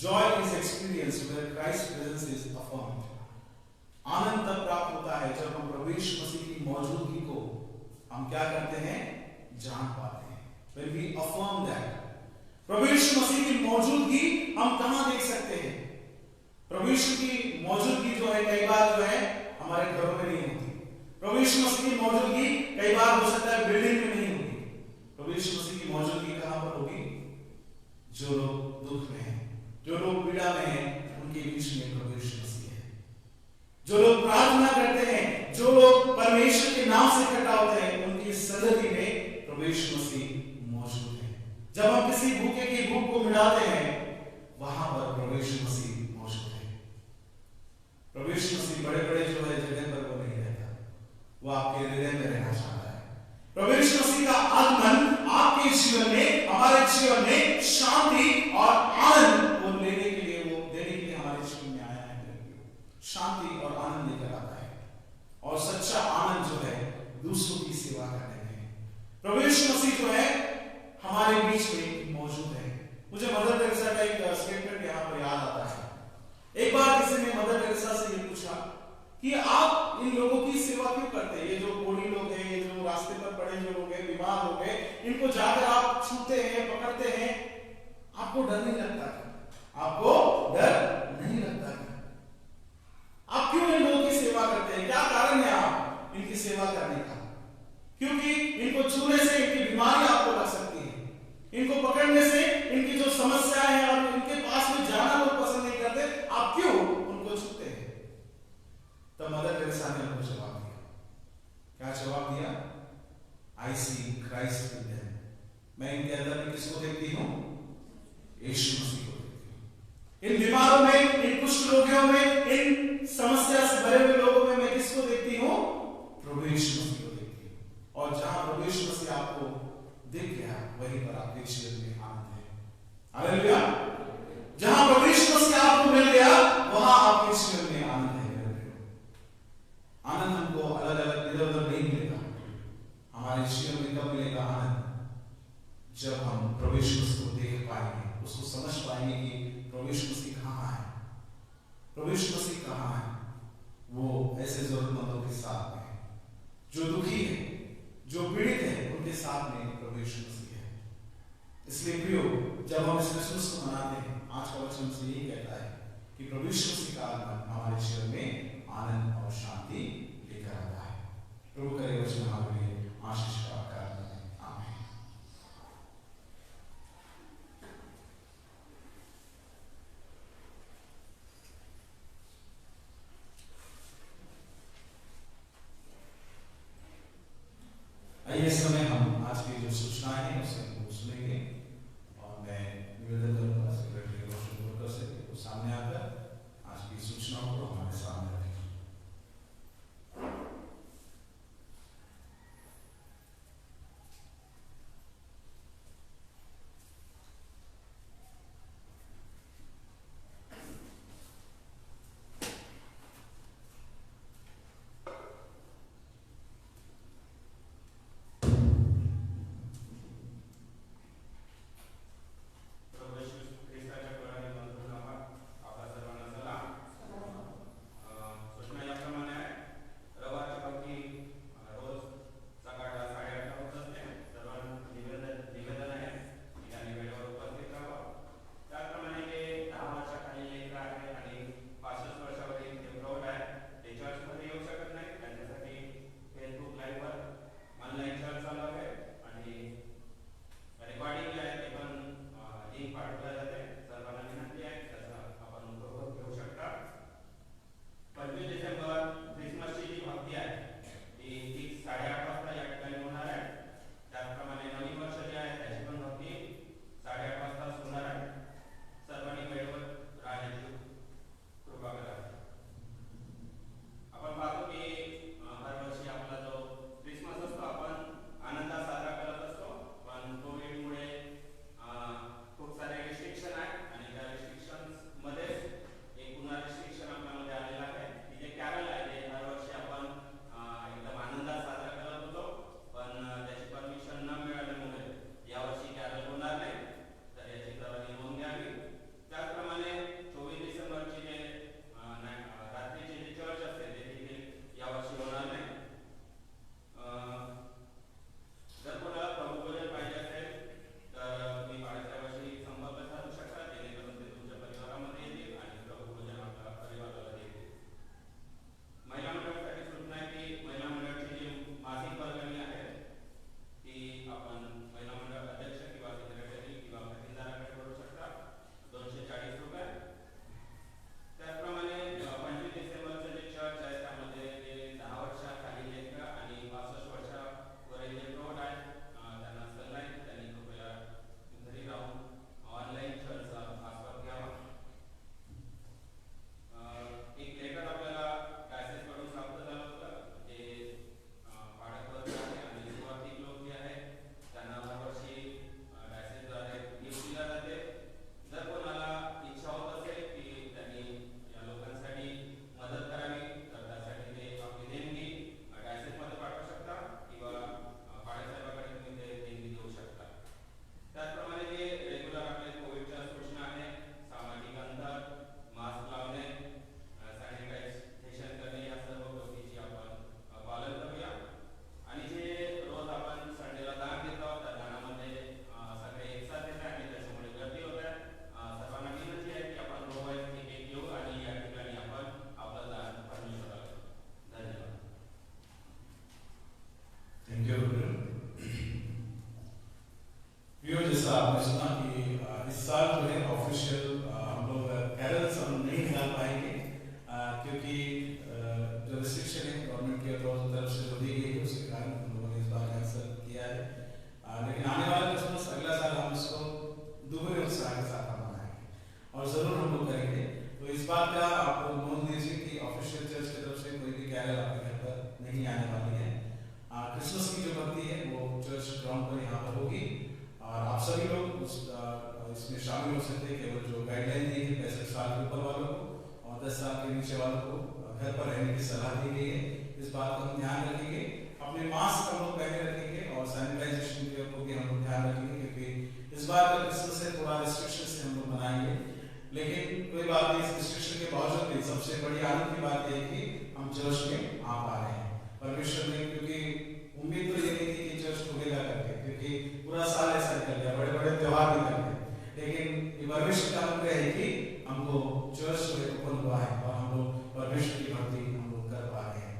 A: joy is experience where Christ presence is affirmed. आनंद तब प्राप्त होता है जब हम प्रभु यीशु मसीह की मौजूदगी को हम क्या करते हैं? जान पाते हैं। When we affirm that, प्रभु यीशु मसीह की मौजूदगी हम कहां देख सकते हैं? प्रभु यीशु की मौजूदगी जो है कई बार जो है हमारे घरों में नहीं होती। प्रभु यीशु मसीह की मौजूदगी कई बार हो सकता है बिल्डिंग में नहीं होगी। प्रभु यीशु मसीह की मौजूदगी कहां पर होगी? जो लोग दुख में हैं, जो लोग पीड़ा में हैं, उनके बीच में प्रभु यीशु मसीह है। जो लोग प्रार्थना करते हैं, जो लोग परमेश्वर के नाम से इकट्ठा होते हैं, उनकी संगति में प्रभु यीशु मसीह मौजूद है। जब हम किसी भूखे की भूख को मिटाते हैं, वहां पर प्रभु यीशु मसीह मौजूद है। प्रभु यीशु मसीह बड़े बड़े जो है जगह पर वो नहीं रहता, वो आपके हृदय में रहना चाहता है। प्रभु यीशु मसीह का आगमन आपके जीवन में, हमारे जीवन में शांति और आनंद वो लेने के लिए, वो देने के लिए हमारे जीवन में आया है। शांति और आनंद लेकर आता है, और सच्चा आनंद जो है दूसरों की सेवा करने में। प्रभु यीशु मसीह जो है हमारे बीच में मौजूद है। मुझे मदर टेरेसा का एक स्टेटमेंट यहाँ पर याद आता है। एक बार किसी ने मदर टेरेसा से ये पूछा कि आप इन लोगों की सेवा क्यों करते हैं? ये जो कोढ़ी लोग हैं, ये जो रास्ते पर पड़े जो लोग हैं, बीमार लोग हैं, इनको जाकर आप छूते हैं, पकड़ते हैं, आपको डर नहीं लगता? आपको डर नहीं लगता? आप क्यों इन लोगों की सेवा करते हैं? क्या कारण है आप इनकी सेवा करने का? क्योंकि इनको छूने से इनकी बीमारी आपको लग सकती है, इनको पकड़ने से इनकी जो समस्याएं हैं और इनके पास में जाना लोग पसंद नहीं करते, आप क्यों उनको छूते हैं? तब मदर टेरेसा ने उनको जवाब दिया। क्या जवाब दिया? आई सी क्राइस्ट इन देम। मैं इनके अंदर में किसको देखती हूं? यीशु मसीह को देखती हूं। इन बीमारों में, इन कुष्ठ रोगियों में, इन समस्या से भरे हुए लोगों में मैं किसको देखती हूं? प्रभु यीशु मसीह को देखती हूं। और जहां प्रभु यीशु मसीह आपको दिख गया, वहीं पर आपके जीवन में आनंद है। हालेलुया। जहां प्रभु यीशु मसीह आपको मिल गया, वहां आपके जीवन में आनंद है। आनंद हमको अलग अलग इधर उधर नहीं मिलेगा। हमारे जीवन में कब मिलेगा आनंद? जब हम प्रभु यीशु मसीह को देख पाएंगे, उसको समझ पाएंगे कि प्रभु यीशु मसीह कहां है, प्रभु यीशु मसीह कहां है। वो ऐसे जरूरतमंदों के साथ में, जो दुखी है, जो पीड़ित है, उनके साथ में प्रभु यीशु मसीह है। इसलिए प्रियो, जब हम इस क्रिसमस को मनाते हैं, आज का वचन से यही कहता है कि प्रभु यीशु मसीह का आगमन हमारे जीवन में आनंद और शांति लेकर आता है। प्रभु करे वचन हमारे लिए आशीष का कारण बने। आमीन। आइए इस समय हम आज की जो सूचनाएं हैं उसे सुनेंगे, और मैं निवेदन करूंगा सेक्रेटरी रोशन से सामने आकर आज की सूचनाओं को हमारे क्योंकि जो रिस्ट्रिक्शन है गवर्नमेंट की तरफ से जो दी गई है उसके कारण हम लोगों ने इस बार कैंसिल किया है। लेकिन आने वाला क्रिसमस अगला साल हम इसको दोगुने उत्साह के साथ मनाएंगे और जरूर हम लोग करेंगे। तो इस बात का आप नोट लीजिए कि ऑफिशियल चर्च की तरफ से कोई भी कैरल आपके घर पर नहीं आने वाली है। क्रिसमस की जो भक्ति है वो चर्च ग्राउंड पर यहाँ पर होगी और आप सभी लोग इसमें शामिल हो सकते हैं। केवल जो गाइडलाइन दी है 65 साल के ऊपर वालों को और 10 साल के नीचे वालों को घर पर रहने की सलाह दी गई है। इस बात का हम ध्यान रखेंगे, अपने मास्क हम लोग पहने रखेंगे और सैनिटाइजेशन को भी हम लोग ध्यान रखेंगे, क्योंकि इस बार का क्रिसमस है थोड़ा रिस्ट्रिक्शन से हम लोग मनाएंगे। लेकिन कोई बात नहीं, इस रिस्ट्रिक्शन के बावजूद भी सबसे बड़ी आनंद की बात यह है कि हम चर्च में आ पा रहे हैं परमेश्वर ने, क्योंकि उम्मीद तो ये नहीं थी कि चर्च खुलेगा करके, क्योंकि पूरा साल ऐसा निकल गया, बड़े बड़े त्योहार निकल गए। लेकिन ये परमेश्वर का अनुग्रह है कि हमको चर्च ओपन हुआ है और हम लोग परमेश्वर की भक्ति हम लोग कर पा रहे हैं।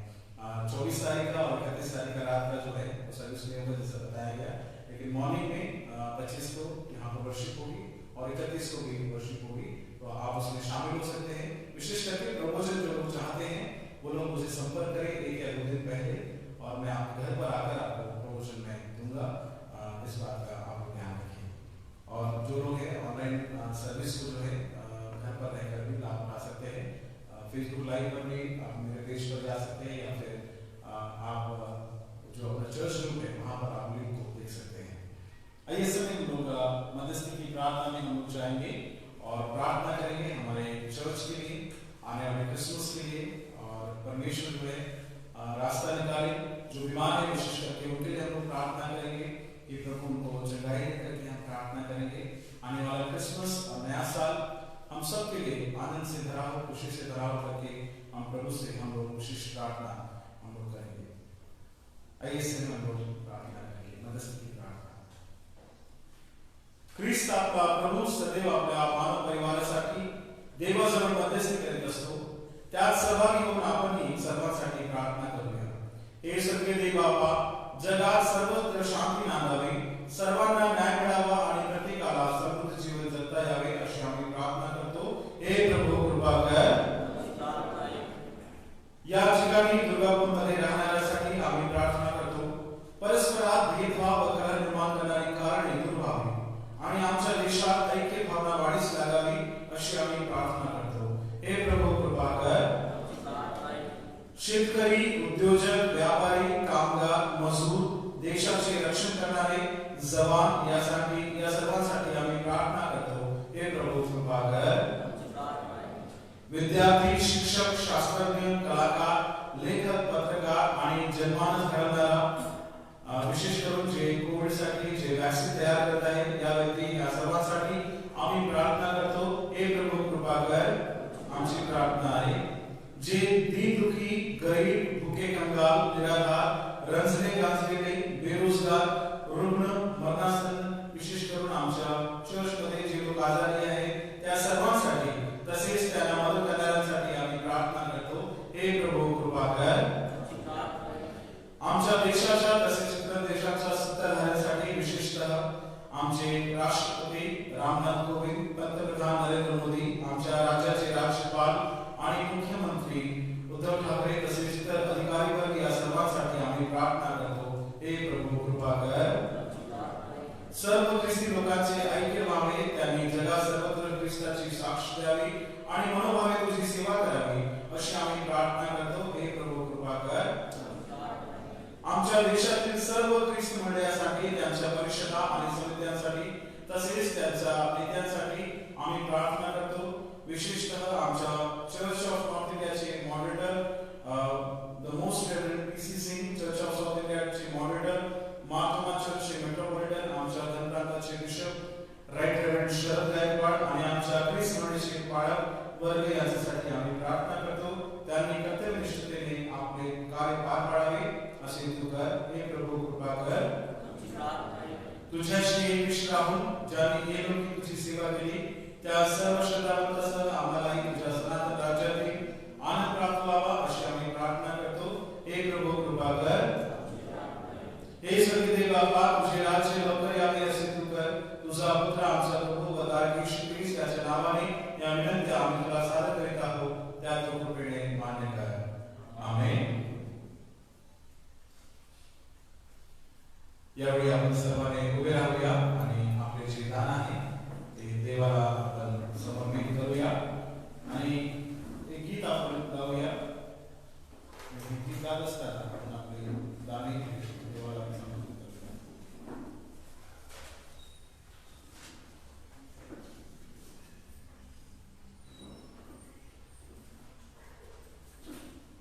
A: 24 तारीख का और 31 तारीख का रात का जो है वो सर्विस में होगा जैसा बताया गया, लेकिन मॉर्निंग में 25 को यहाँ पर वर्शिप होगी और 31 को भी वर्शिप होगी। तो आप उसमें शामिल हो सकते हैं। विशेष करके प्रमोशन जो लोग चाहते हैं वो लोग मुझे संपर्क करें 1 या 2 दिन पहले और मैं आपके घर पर आकर आपको प्रमोशन में दूंगा। इस बात का आप ध्यान रखिए। और जो लोग हैं ऑनलाइन सर्विस को जो है घर पर रहकर भी लाभ उठा सकते हैं। फेसबुक लाइव पर भी आप मेरे पेज पर जा सकते हैं या फिर आप जो अपना चर्च ग्रुप है वहाँ पर आप लिंक को देख सकते हैं। आइए समय हम लोग मध्यस्थी की प्रार्थना में हम लोग जाएंगे और प्रार्थना करेंगे हमारे चर्च के लिए, आने वाले क्रिसमस के लिए, और परमेश्वर जो है रास्ता निकाले। जो बीमार है विशेष करके उनके लिए हम लोग प्रार्थना करेंगे कि प्रभु उनको चंगाई करके हम प्रार्थना करेंगे। आने वाला क्रिसमस और नया साल हम सब के लिए आनंद से भरा हो, खुशी से भरा हो करके हम प्रभु से हम लोग विशेष प्रार्थना हम लोग करेंगे। आइए से हम लोग प्रार्थना करेंगे, मध्यस्थी की प्रार्थना। ख्रिस्त आपला प्रभू सदैव आपल्या मानव परिवारासाठी देवाजवळ मध्यस्थी करीत असतो, त्यात सहभागी होऊन आपणही सर्वांसाठी प्रार्थना करूया। हे सगळे देव बापा, जगात सर्वत्र शांती नांदावी, सर्वांना न्याय मिळावा आणि प्रत्येकाला समृद्ध जीवन जगता यावे अशी आम्ही प्रार्थना करतो। हे प्रभू कृपा कर। या ठिकाणी दुर्गापूरमध्ये राहणाऱ्यांसाठी आम्ही प्रार्थना करतो, परस्परात भेदभाव व कलह निर्माण करणारी कारणे दूर व्हावी आणि आमच्या देशात ऐक्य भावना वाढीस लागावी अशी आम्ही प्रार्थना करतो। हे प्रभू कृपा कर। शेतकरी, उद्योजक, व्यापारी, कामगार, मजूर, देशाचे रक्षण करणारे जवान यासाठी या सर्वांसाठी आम्ही प्रार्थना करतो। हे प्रभू कृपा कर। विद्यार्थी, शिक्षक, शास्त्रज्ञ, कलाकार, लेखक, पत्रकार आणि जनमानस घडवणारा विशेष करून जे कोविडसाठी जे वॅक्सीन तयार करत आहेत या व्यक्ती या सर्वांसाठी आम्ही प्रार्थना करतो। हे प्रभू कृपा कर। आमची प्रार्थना आहे जे दीनदुखी, गरीब, भुके, कंगाल, निराधार, रंजले गांजलेले, बेरोजगार, रुग्ण, मरणासन, विशेष करून आमच्या चर्चमध्ये जे लोक आजारी आहेत त्या सर्वांसाठी तसेच त्यांना मदत करणाऱ्यांसाठी आम्ही प्रार्थना करतो। हे प्रभू कृपा कर। आमच्या देशाच्या तसेच इतर देशाच्या सत्ताधाऱ्यांसाठी विशेषतः आमचे राष्ट्रपती रामनाथ कोविंद, पंतप्रधान नरेंद्र मोदी, आमच्या राज्याचे राज्यपाल आणि मुख्यमंत्री उद्धव ठाकरे तसेच इतर अधिकारी वर्ग या सर्वांसाठी आम्ही प्रार्थना करतो। हे प्रभू कृपा कर। सर्व ख्रिस्ती लोकांचे ऐक्य व्हावे, त्यांनी जगात सर्वत्र ख्रिस्ताची साक्ष द्यावी आणि मनोभावे तुझी सेवा करावी अशी आम्ही प्रार्थना करतो। हे प्रभू कृपा कर। आमच्या देशातील सर्व ख्रिस्त मंडळांसाठी, त्यांच्या परिषदा आणि समित्यांसाठी तसेच त्यांच्या नेत्यांसाठी आम्ही प्रार्थना करतो। विशेषतः आमच्या चर्च ऑफ नॉर्थ इंडियाचे moderator the most reverend PC Singh, church of south इंडियाचे मॉडरेटर मार्तोमा चर्चचे मेट्रोपॉलिटन, आमच्या धनप्रांताचे bishop right reverend Sharad Gaikwad आणि आमच्या ख्रिस्त मंडळाचे पालक वर्ग यांच्यासाठी आम्ही प्रार्थना करतो। त्यांनी कर्तव्यनिष्ठतेने आपले कार्य पार पाडावे असे तू कर। हे प्रभू कृपा कर। तुझ्याशी एकनिष्ठ राहून ज्यांनी हे लोक तुझी सेवा केली त्या सर्व श्रद्धावंतांसह आम्हालाही तुझ्या सनातन राज्यातील आनंद प्राप्त व्हावा अशी आम्ही प्रार्थना करतो। हे प्रभू कृपा कर। हे स्वर्गीय बापा, तुझे राज्य लवकर यावे असे तू कर। तुझा पुत्र आमचा प्रभू व तारक येशू ख्रिस्त याच्या नावाने या विनंत्या आम्ही तुला सादर करीत आहोत, त्या तू कृपेने मान्य कर।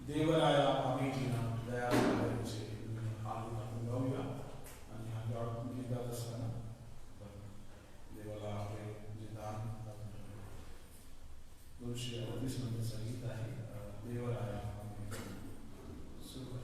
A: देवराया आम्ही जीना दया करायचे हात आपण गाऊया आणि हा गाव गीत गात असताना देवाला आपले जे दान दोनशे 38 नंबरचं गीत आहे देवराया आम्ही सुरू करा.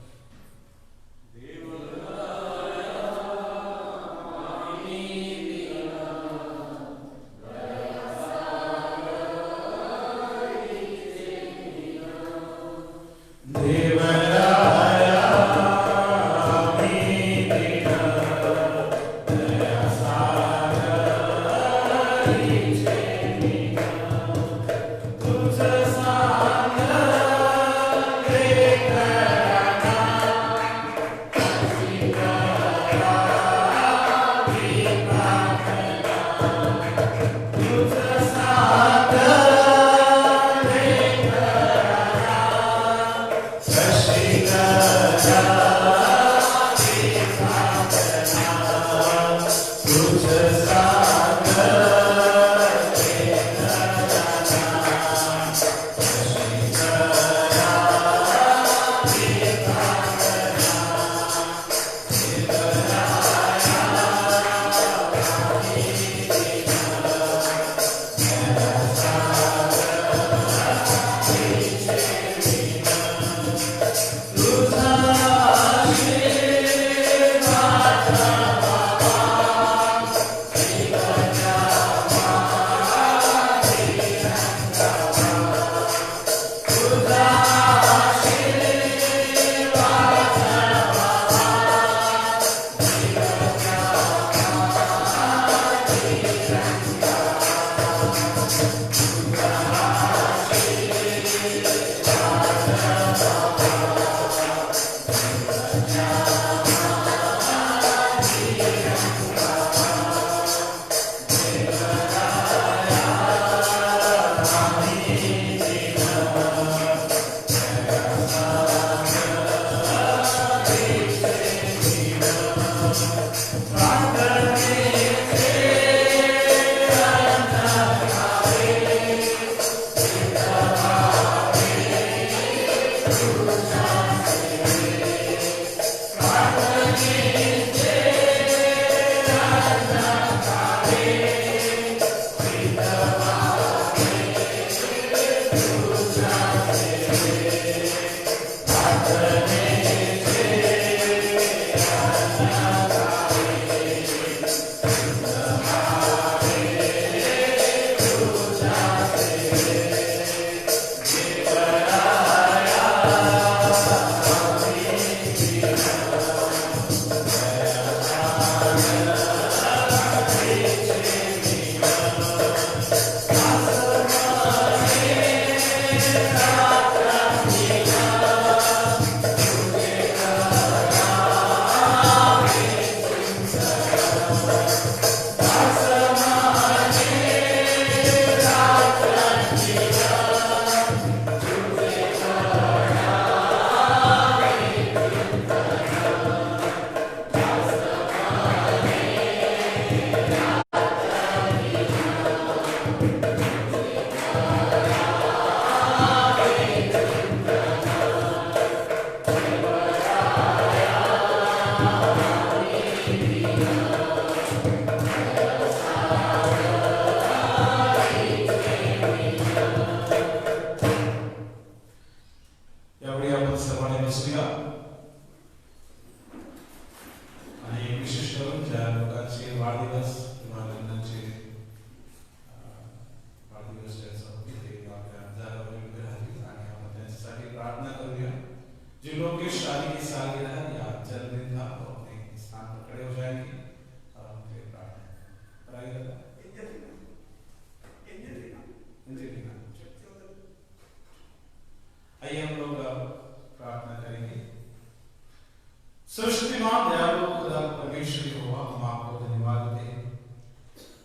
A: सर्वशक्तिमान दयालु खुदा परमेश्वर यहोवा हम आपको धन्यवाद देते हैं।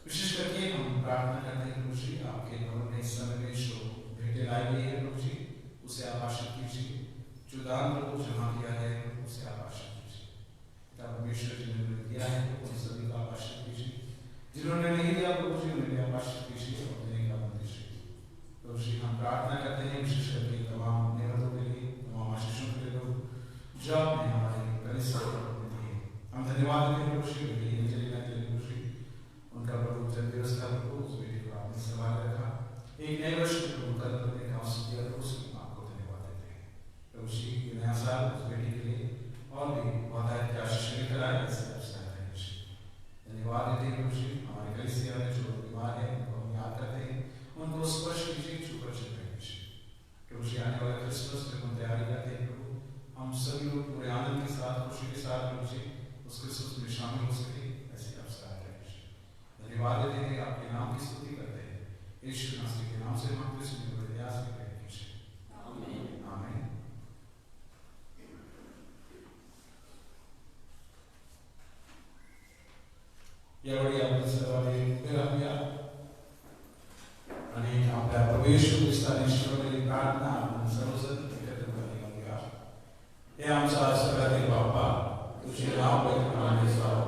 A: विशेष करके हम प्रार्थना करते हैं प्रभु जी आपके भवन में इस समय में जो भेंटें लाई गई है प्रभु जी उसे आप आशीष कीजिए। जो दान प्रभु जमा किया है उसे आप आशीष कीजिए। पिता परमेश्वर जिन्होंने दिया है उन सभी का आप आशीष कीजिए। जिन्होंने नहीं दिया प्रभु जी उन्हें आप आशीष कीजिए और देने का बंदिश कीजिए। प्रभु जी हम प्रार्थना करते हैं विशेष करके तमाम नेमतों के लिए तमाम सभी लोग पूरे आनंद के साथ, खुशी के साथ मुझे उसके सुख में शामिल हो सके, ऐसी आप सहायता कीजिए। धन्यवाद देते हैं, आपके नाम की स्तुति करते हैं, यीशु मसीह के नाम से मांगते हैं, प्रयास करते कीजिए। आमीन आमीन। या बड़ी आपल्या सर्वांनी उभे राहूया आणि आपल्या प्रभू येशू ख्रिस्ताने शिकवलेली प्रार्थना आपण सर्वजण एकत्र करूया। हे आमचा सगळ्यातील बाप्पा, तुझे नाव पवित्र जावो,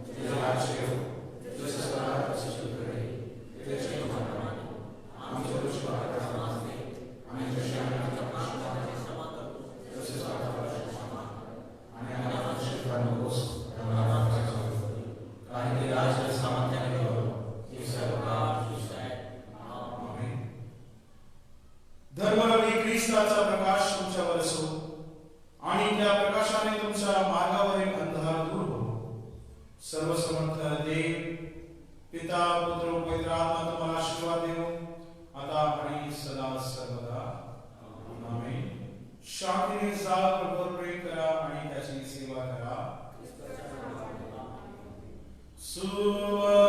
A: तुझे राज्य येवो, तुझे स्वर्गात जसे पृथ्वीवर आहे तसे जगात आमचे रोजचे भाकर आम्हाला दे, आणि जसे आम्ही आमच्या पापांची क्षमा करतो तसेच आमच्या क्षमा कर, आणि आम्हाला परीक्षेत नकोस पण आम्हाला काही ते राज्य सामर्थ्याने करो, हे सर्व काम तुझे आहे। आमीन। धर्मरवी ख्रिस्ताचा प्रकाश तुमच्यावर असो, आणि त्या प्रकाशाने तुमच्या मार्गावरील अंधार दूर हो। सर्वसमर्थ देव पिता पुत्र पवित्र आत्मा तुम्हाला आशीर्वाद देवो, आता आणि सदा सर्वदा। आमीन। शांतीने जा, प्रभूवर प्रेम करा आणि त्याची सेवा करा। सुवा